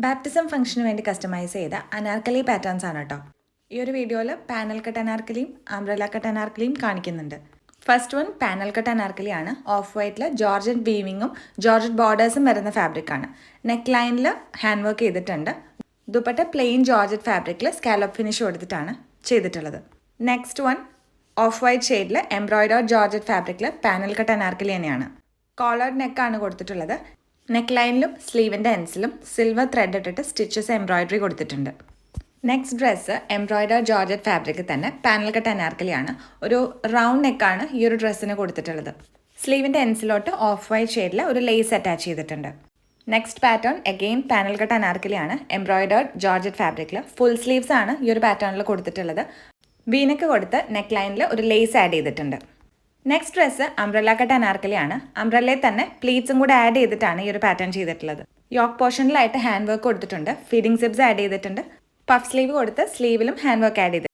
Baptism ഫംഗ്ഷന് വേണ്ടി customise ചെയ്ത അനാർക്കലി പാറ്റേൺസ് ആണ് കേട്ടോ. ഈ ഒരു വീഡിയോയിൽ പാനൽ കട്ട് അനാർക്കലിയും അംബ്രല കട്ട് അനാർക്കലിയും കാണിക്കുന്നുണ്ട്. First one panel cut Anarkali ആണ്. ഓഫ് വൈറ്റിൽ ജോർജറ്റ് വീവിങ്ങും ജോർജറ്റ് ബോർഡേഴ്സും വരുന്ന ഫാബ്രിക്കാണ്. നെക്ക് ലൈനിൽ ഹാൻഡ് വർക്ക് ചെയ്തിട്ടുണ്ട്. ദുപ്പട്ട പ്ലെയിൻ ജോർജറ്റ് ഫാബ്രിക്കിൽ സ്കാലപ്പ് ഫിനിഷ് കൊടുത്തിട്ടാണ് ചെയ്തിട്ടുള്ളത്. നെക്സ്റ്റ് വൺ ഓഫ് വൈറ്റ് ഷെയ്ഡിൽ എംബ്രോയിഡേർഡ് ജോർജറ്റ് ഫാബ്രിക്കിൽ പാനൽ കട്ട് അനാർക്കലി തന്നെയാണ്. കോളേർഡ് നെക്കാണ് കൊടുത്തിട്ടുള്ളത്. നെക്ക് ലൈനിലും സ്ലീവിൻ്റെ എൻസിലും സിൽവർ ത്രെഡ് ഇട്ടിട്ട് സ്റ്റിച്ചസ് എംബ്രോയിഡറി കൊടുത്തിട്ടുണ്ട്. നെക്സ്റ്റ് ഡ്രസ്സ് എംബ്രോയിഡേർഡ് ജോർജറ്റ് ഫാബ്രിക്കിൽ തന്നെ പാനൽ കട്ട് അനാർക്കലിയാണ്. ഒരു റൗണ്ട് നെക്കാണ് ഈ ഒരു ഡ്രസ്സിന് കൊടുത്തിട്ടുള്ളത്. സ്ലീവിൻ്റെ എൻസിലോട്ട് ഓഫ് വൈറ്റ് ഷെയ്ഡിൽ ഒരു ലേസ് അറ്റാച്ച് ചെയ്തിട്ടുണ്ട്. Next pattern again panel cut അനാർക്കലിയാണ്. എംബ്രോയിഡേർഡ് ജോർജറ്റ് ഫാബ്രിക്കിൽ ഫുൾ സ്ലീവ്സ് ആണ് ഈ ഒരു പാറ്റേണിൽ കൊടുത്തിട്ടുള്ളത്. വീനക്ക് കൊടുത്ത് നെക്ക് ലൈനിൽ ഒരു ലേസ് ആഡ് ചെയ്തിട്ടുണ്ട്. നെക്സ്റ്റ് ഡ്രസ്സ് അംബ്രല കട്ട് അനാർക്കലിയാണ്. അംബ്രലയിൽ തന്നെ പ്ലീറ്റ്സും കൂടെ ആഡ് ചെയ്തിട്ടാണ് ഈ ഒരു പാറ്റേൺ ചെയ്തിട്ടുള്ളത്. യോക്ക് പോർഷനിലായിട്ട് ഹാൻഡ് വർക്ക് കൊടുത്തിട്ടുണ്ട്. ഫീഡിംഗ് സിബ്സ് ആഡ് ചെയ്തിട്ടുണ്ട്. പഫ് സ്ലീവ് കൊടുത്ത് സ്ലീവിലും ഹാൻഡ് വർക്ക് ആഡ് ചെയ്തിട്ടുണ്ട്.